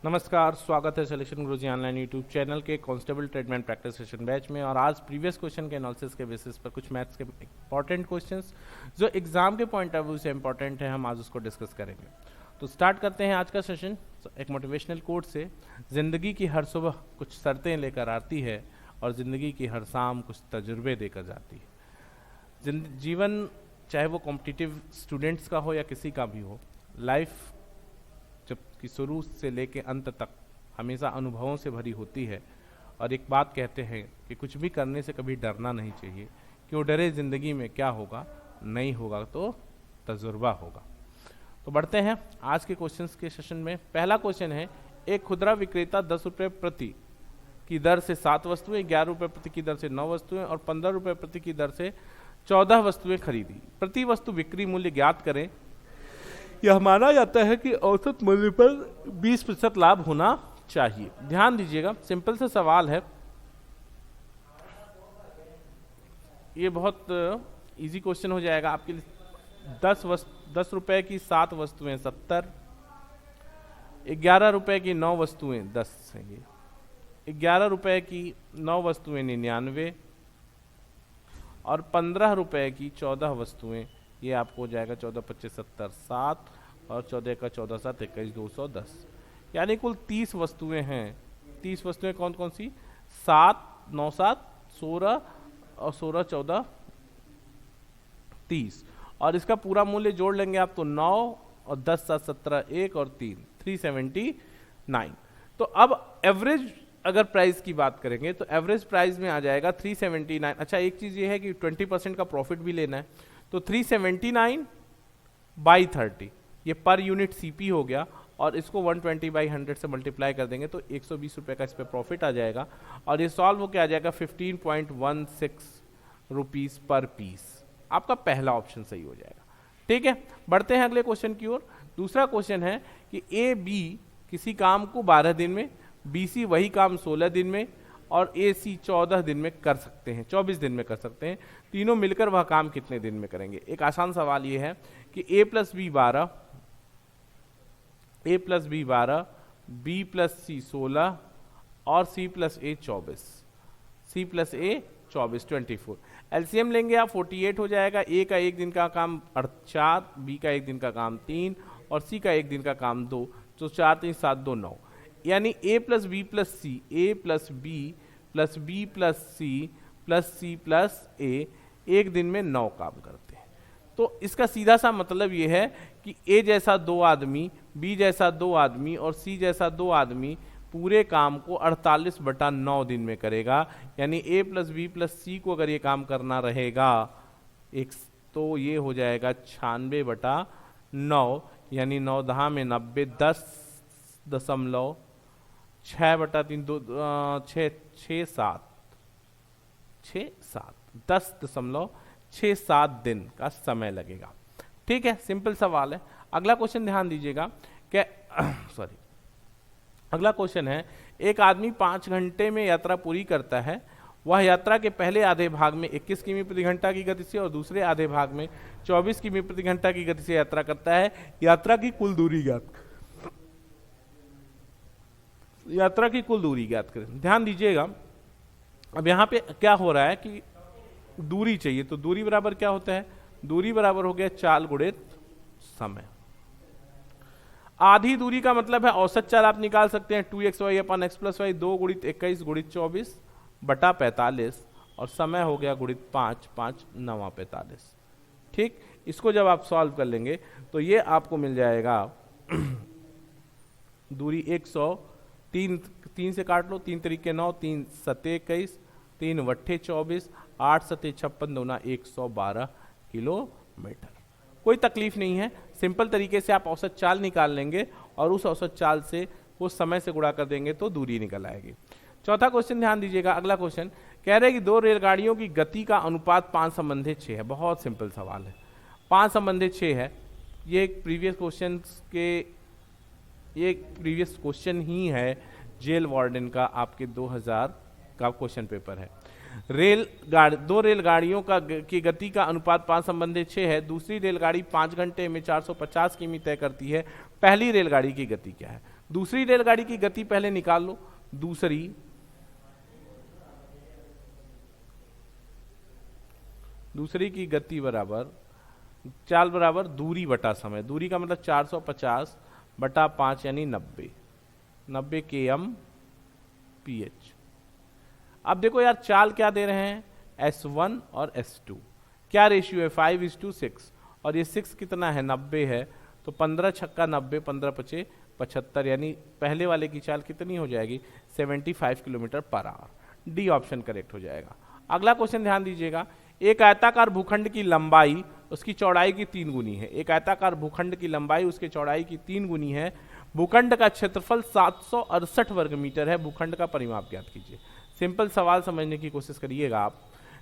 नमस्कार, स्वागत है सिलेक्शन गुरुजी ऑनलाइन यूट्यूब चैनल के constable tradesman practice session batch में। और आज प्रीवियस क्वेश्चन के एनालिसिस के बेसिस पर कुछ मैथ्स के इंपॉर्टेंट क्वेश्चंस जो एग्जाम के पॉइंट ऑफ व्यू से इंपॉर्टेंट है, हम आज उसको डिस्कस करेंगे। तो स्टार्ट करते हैं आज का सेशन एक मोटिवेशनल कोट से। ज़िंदगी की हर सुबह कुछ शर्तें लेकर आती है और ज़िंदगी की हर शाम कुछ तजुर्बे देकर जाती है। जीवन चाहे वो कॉम्पिटिटिव स्टूडेंट्स का हो या किसी का भी हो, लाइफ जबकि शुरू से लेके अंत तक हमेशा अनुभवों से भरी होती है। और एक बात कहते हैं कि कुछ भी करने से कभी डरना नहीं चाहिए, क्यों डरे, ज़िंदगी में क्या होगा, नहीं होगा तो तजुर्बा होगा। तो बढ़ते हैं आज के क्वेश्चंस के सेशन में। पहला क्वेश्चन है, एक खुदरा विक्रेता 10 रुपये प्रति की दर से 7 वस्तुएं, 11 रुपये प्रति की दर से 9 वस्तुएं और 15 रुपये प्रति की दर से 14 वस्तुएं खरीदी। प्रति वस्तु बिक्री मूल्य ज्ञात करें। यह माना जाता है कि औसत मूल्य पर 20% लाभ होना चाहिए। ध्यान दीजिएगा, सिंपल सा सवाल है, ये बहुत इजी क्वेश्चन हो जाएगा आपके लिए। 10 रुपए की 7 वस्तुएं 70, 11 रुपए की 9 वस्तुएं 10 हैं, ये 11 रुपए की 9 वस्तुएं 99 और 15 रुपए की 14 वस्तुएं, ये आपको हो जाएगा 14 25 70 7 और 14 का 14 7 21 210, यानी कुल 30 वस्तुएं हैं। 30 वस्तुएं कौन कौन सी? 7 9 7 16 और 16 14 30, और इसका पूरा मूल्य जोड़ लेंगे आप तो 9 और 10 7 17 1 और 3 379। तो अब एवरेज अगर प्राइस की बात करेंगे तो एवरेज प्राइस में आ जाएगा 379। अच्छा, एक चीज ये है कि 20% का प्रॉफिट भी लेना है, तो 379 बाई 30 ये पर यूनिट सीपी हो गया, और इसको 120 बाई 100 से मल्टीप्लाई कर देंगे तो 120 रुपये का इस पर प्रॉफिट आ जाएगा, और ये सॉल्व होकर आ जाएगा 15.16 रुपीज़ पर पीस। आपका पहला ऑप्शन सही हो जाएगा। ठीक है, बढ़ते हैं अगले क्वेश्चन की ओर। दूसरा क्वेश्चन है कि ए बी किसी काम को 12 दिन में, बी सी वही काम 16 दिन में और ए सी 14 दिन में कर सकते हैं, 24 दिन में कर सकते हैं। तीनों मिलकर वह काम कितने दिन में करेंगे? एक आसान सवाल ये है कि ए प्लस बी 12, ए प्लस बी 12, बी प्लस सी 16 और सी प्लस ए 24, सी प्लस ए 24 24। एलसीएम लेंगे आप 48 हो जाएगा। ए का एक दिन का काम 4, बी का एक दिन का काम 3 और सी का एक दिन का काम 2, तो 4 3 7 2 9, यानी A plus B plus C, A plus B plus B plus C plus A एक दिन में 9 काम करते हैं। तो इसका सीधा सा मतलब ये है कि ए जैसा 2 आदमी, बी जैसा 2 आदमी और सी जैसा 2 आदमी पूरे काम को 48/9 दिन में करेगा। यानी ए प्लस बी प्लस सी को अगर ये काम करना रहेगा एक, तो ये हो जाएगा 96/9, यानी 9 दहा में 90, 10.6/3 6 7 10.67 दिन का समय लगेगा। ठीक है, सिंपल सवाल है। अगला क्वेश्चन ध्यान दीजिएगा कि अगला क्वेश्चन है, एक आदमी 5 घंटे में यात्रा पूरी करता है। वह यात्रा के पहले आधे भाग में 21 किमी प्रति घंटा की गति से और दूसरे आधे भाग में 24 किमी प्रति घंटा की गति से यात्रा करता है। यात्रा की कुल दूरी ज्ञात करें। ध्यान दीजिएगा, अब यहाँ पे क्या हो रहा है कि दूरी चाहिए, तो दूरी बराबर क्या होता है? दूरी बराबर हो गया चाल गुणित समय। आधी दूरी का मतलब है औसत चाल आप निकाल सकते हैं 2xy अपन x प्लस वाई, 2 गुणित 21 गुणित 24 बटा 45, और समय हो गया गुणित 5 5 9 45। ठीक, इसको जब आप सॉल्व कर लेंगे तो ये आपको मिल जाएगा दूरी 100, 3 से काट लो, 3 तरीके 9, 3 सते 21, 3 वट्ठे 24, 8 सते 56, 2 112 किलोमीटर। कोई तकलीफ नहीं है, सिंपल तरीके से आप औसत चाल निकाल लेंगे और उस औसत चाल से वो समय से गुणा कर देंगे तो दूरी निकल आएगी। चौथा क्वेश्चन ध्यान दीजिएगा। अगला क्वेश्चन कह रहे हैं कि 2 रेलगाड़ियों की गति का अनुपात 5/6 है। बहुत सिंपल सवाल है, 5/6 है। ये एक प्रीवियस क्वेश्चन ही है जेल वार्डन का, आपके 2000 का क्वेश्चन पेपर है। 2 रेलगाड़ियों की गति का अनुपात 5/6 है। दूसरी रेलगाड़ी 5 घंटे में 450 किमी तय करती है। पहली रेलगाड़ी की गति क्या है? दूसरी रेलगाड़ी की गति पहले निकाल लो। दूसरी की गति बराबर, चाल बराबर दूरी बटा समय। दूरी का मतलब 450 बटा 5 यानी 90 km/h। अब देखो यार चाल क्या दे रहे हैं, S1 और S2, क्या रेशियो है 5:6, और ये 6 कितना है 90 है, तो 15 छक्का 90, 15 पचे 75, यानी पहले वाले की चाल कितनी हो जाएगी 75 km/h। डी ऑप्शन करेक्ट हो जाएगा। अगला क्वेश्चन ध्यान दीजिएगा, एक आयताकार भूखंड की लंबाई उसकी चौड़ाई की 3 गुनी है। एक आयताकार भूखंड की लंबाई उसके चौड़ाई की 3 गुनी है। भूखंड का क्षेत्रफल 768 वर्ग मीटर है। भूखंड का परिमाप ज्ञात कीजिए। सिंपल सवाल समझने की कोशिश करिएगा आप।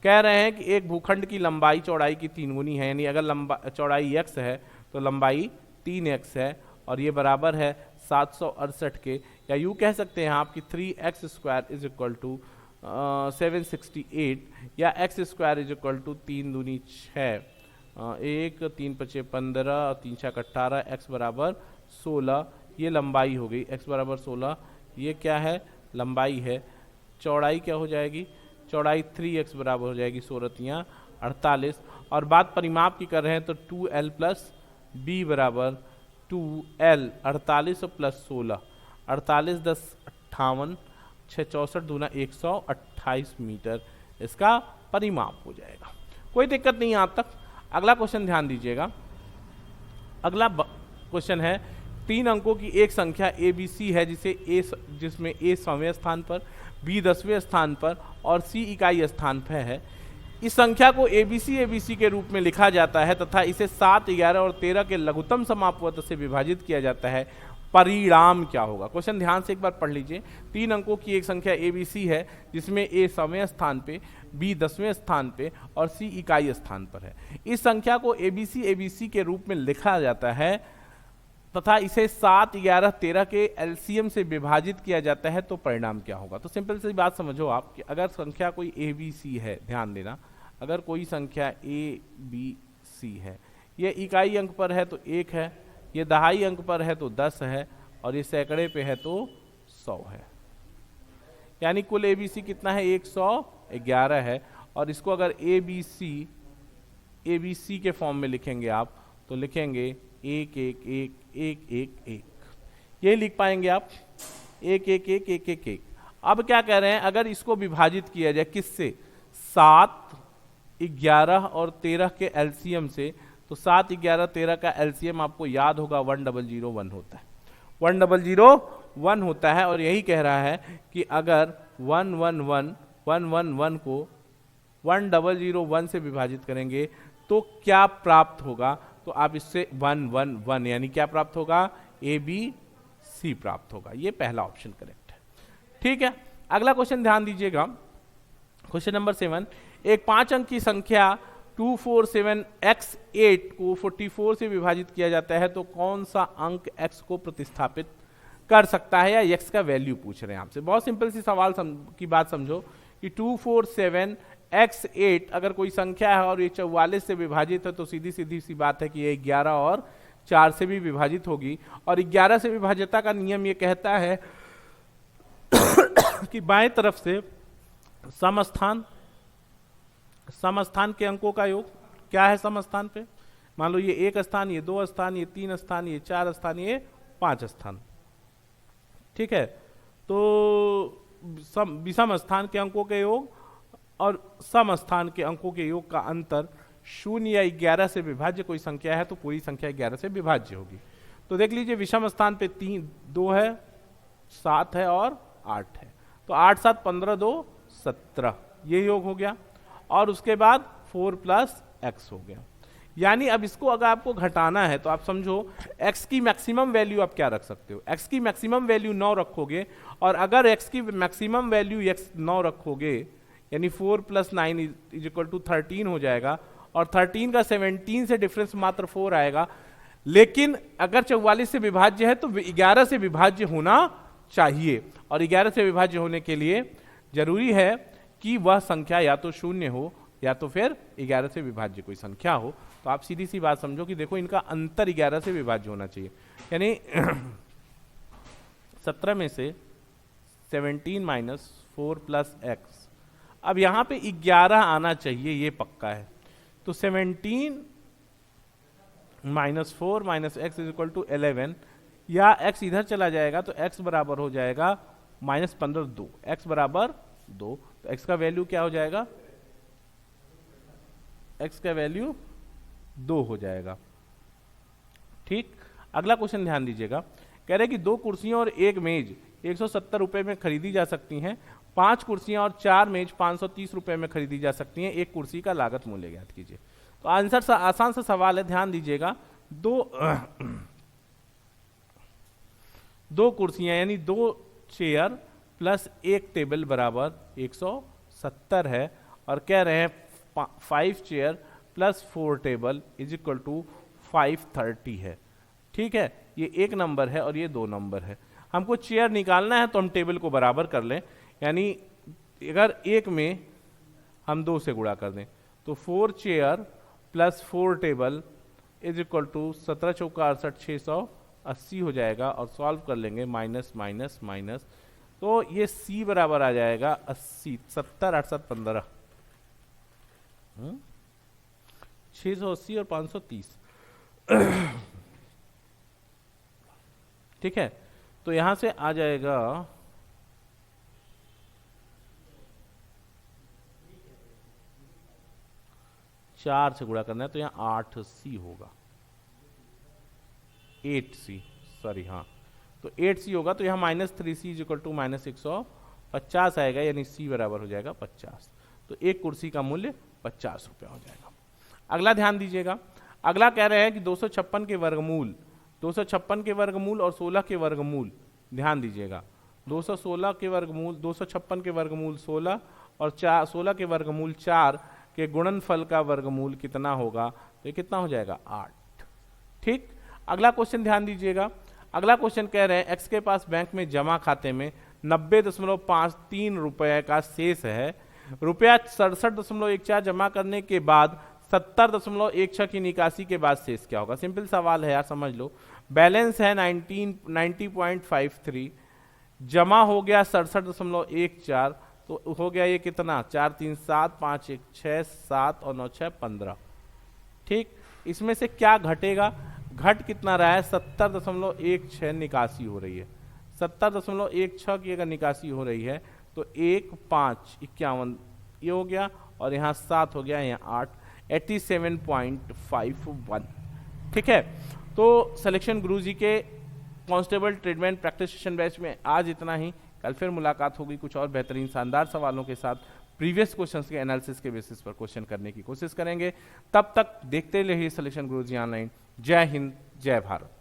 कह रहे हैं कि एक भूखंड की लंबाई चौड़ाई की 3 गुनी है, यानी अगर चौड़ाई x है तो लंबाई 3x है, और ये बराबर है 768 के, या यूँ कह सकते हैं आप कि 3x² = 768, या x² 3 दूनी 6, 1 3 5 15 3 6 18, x बराबर 16, ये लंबाई हो गई। x बराबर 16, ये क्या है लंबाई है। चौड़ाई क्या हो जाएगी, चौड़ाई 3x बराबर हो जाएगी 16 48, और बात परिमाप की कर रहे हैं तो 2l + b बराबर 2l, 48 + 16, 48 10 58, 6 64 दूना 128 मीटर इसका परिमाप हो जाएगा। कोई दिक्कत नहीं यहाँ तक। अगला क्वेश्चन ध्यान दीजिएगा। अगला क्वेश्चन है, 3 अंकों की एक संख्या ABC है जिसमें A 100वें स्थान पर, B 10वें स्थान पर और C इकाई स्थान पर है। इस संख्या को ABC के रूप में लिखा जाता है तथा इसे 7, 11 और 13 के लघुत्तम समापवर्त से विभाजित किया जाता है। परिणाम क्या होगा? क्वेश्चन ध्यान से एक बार पढ़ लीजिए। 3 अंकों की एक संख्या ABC है जिसमें A 100वें स्थान पे, B 10वें स्थान पे और C इकाई स्थान पर है। इस संख्या को ABC के रूप में लिखा जाता है तथा इसे 7, 11, 13 के एलसीएम से विभाजित किया जाता है, तो परिणाम क्या होगा? तो सिंपल सी बात समझो आप कि अगर संख्या कोई ABC है, ध्यान देना, अगर कोई संख्या ABC है, ये इकाई अंक पर है तो 1 है, ये दहाई अंक पर है तो 10 है, और ये सैकड़े पे है तो 100 है। यानी कुल ABC कितना है 111 है। और इसको अगर ABC के फॉर्म में लिखेंगे आप तो लिखेंगे 1 1 1 1 1 1, ये लिख पाएंगे आप 1 1 1 1 1 1। अब क्या कह रहे हैं, अगर इसको विभाजित किया जाए किससे, 7, 11 और 13 के एलसीएम से, तो 7, 11, 13 का एलसीएम आपको याद होगा 1001 होता है, 1001 होता है। और यही कह रहा है कि अगर 111 को 1001 से विभाजित करेंगे तो क्या प्राप्त होगा, तो आप इससे 111 यानी क्या प्राप्त होगा, ABC प्राप्त होगा। ये पहला ऑप्शन करेक्ट है। ठीक है, अगला क्वेश्चन ध्यान दीजिएगा, क्वेश्चन नंबर 7। एक 5 अंक की संख्या 247x8 को 44 से विभाजित किया जाता है, तो कौन सा अंक x को प्रतिस्थापित कर सकता है, या x का वैल्यू पूछ रहे हैं आपसे। बहुत सिंपल सी सवाल की बात समझो कि 247x8 अगर कोई संख्या है और ये 44 से विभाजित है, तो सीधी सी बात है कि ये 11 और 4 से भी विभाजित होगी। और 11 से विभाज्यता का नियम ये कहता है कि बाएं तरफ से समस्थान के अंकों का योग क्या है समस्थान पे, मान लो ये 1 स्थान, ये 2 स्थान, ये 3 स्थान, ये 4 स्थान, ये 5 स्थान। ठीक है, तो विषम स्थान के अंकों के योग और समस्थान के अंकों के योग का अंतर 0 या 11 से विभाज्य कोई संख्या है तो पूरी संख्या 11 से विभाज्य होगी। तो देख लीजिए, विषम स्थान पे 2 है, 7 है और 8 है, तो 8 7 15 2 17, ये योग हो गया। और उसके बाद 4 + x हो गया। यानी अब इसको अगर आपको घटाना है तो आप समझो x की मैक्सिमम वैल्यू आप क्या रख सकते हो, x की मैक्सिमम वैल्यू 9 रखोगे, और अगर x की मैक्सिमम वैल्यू 9 रखोगे यानी 4 + 9 = 13 हो जाएगा, और 13 का 17 से डिफरेंस मात्र 4 आएगा। लेकिन अगर 44 से विभाज्य है तो 11 से विभाज्य होना चाहिए, और 11 से विभाज्य होने के लिए जरूरी है कि वह संख्या या तो 0 हो या तो फिर 11 से विभाज्य कोई संख्या हो। तो आप सीधी सी बात समझो कि देखो इनका अंतर 11 से विभाज्य होना चाहिए, यानी 17 में से 17 माइनस 4 प्लस एक्स, अब यहाँ पे 11 आना चाहिए, ये पक्का है। तो 17 minus 4 minus x is equal to 11, या एक्स इधर चला जाएगा तो एक्स बराबर हो जाएगा -15 2, एक्स बराबर 2, तो एक्स का वैल्यू क्या हो जाएगा, एक्स का वैल्यू 2 हो जाएगा। ठीक, अगला क्वेश्चन ध्यान दीजिएगा, कह रहे कि 2 कुर्सियां और 1 मेज 170 रुपए में खरीदी जा सकती हैं, 5 कुर्सियां और 4 मेज 530 रुपए में खरीदी जा सकती हैं, एक कुर्सी का लागत मूल्य ज्ञात कीजिए। तो आंसर आसान सा सवाल है, ध्यान दीजिएगा, दो कुर्सियां यानी 2 चेयर प्लस 1 टेबल बराबर 170 है, और कह रहे हैं 5 chair plus 4 table is equal to 530 है। ठीक है, ये 1 नंबर है और ये 2 नंबर है। हमको चेयर निकालना है तो हम टेबल को बराबर कर लें, यानी अगर 1 में हम 2 से गुणा कर दें तो 4 chair plus 4 table is equal to 17 चौका 68 680 हो जाएगा, और सॉल्व कर लेंगे माइनस माइनस माइनस, तो ये सी बराबर आ जाएगा 80, 70 68 15, 680 और 530। ठीक है, तो यहां से आ जाएगा 4 से गुणा करना है तो यहाँ 8c होगा, 8c, सॉरी हाँ, तो 8c होगा, तो यहाँ -3c इज इक्वल टू -150 आएगा, यानी c बराबर हो जाएगा 50। तो एक कुर्सी का मूल्य 50 रुपया हो जाएगा। अगला ध्यान दीजिएगा, अगला कह रहे हैं कि 256 के वर्गमूल, 256 के वर्गमूल और 16 के वर्गमूल, ध्यान दीजिएगा, 216 के वर्गमूल, 256 के वर्गमूल 16 और 16 के वर्गमूल 4 के गुणनफल का वर्गमूल कितना होगा, तो ये कितना हो जाएगा 8। ठीक, अगला क्वेश्चन ध्यान दीजिएगा, अगला क्वेश्चन कह रहे हैं x के पास बैंक में जमा खाते में 90.53 रुपए का शेष है, रुपया 67.14 जमा करने के बाद 70.16 की निकासी के बाद शेष क्या होगा। सिंपल सवाल है यार, समझ लो, बैलेंस है 90.53, जमा हो गया 67.14, तो हो गया ये कितना 4 3 7 5 1 6 7 और 9 6 15। ठीक, इसमें से क्या घटेगा, घट कितना रहा है 70.16 निकासी हो रही है, 70.16 की अगर निकासी हो रही है तो 1 5 51 ये हो गया, और यहाँ 7 हो गया, यहाँ 8 87.51। ठीक है, तो सिलेक्शन गुरुजी के constable tradesman practice session batch में आज इतना ही। कल फिर मुलाकात होगी कुछ और बेहतरीन शानदार सवालों के साथ, प्रीवियस क्वेश्चंस के एनालिसिस के बेसिस पर क्वेश्चन करने की कोशिश करेंगे। तब तक देखते रहिए सिलेक्शन गुरुजी ऑनलाइन। जय हिंद, जय भारत।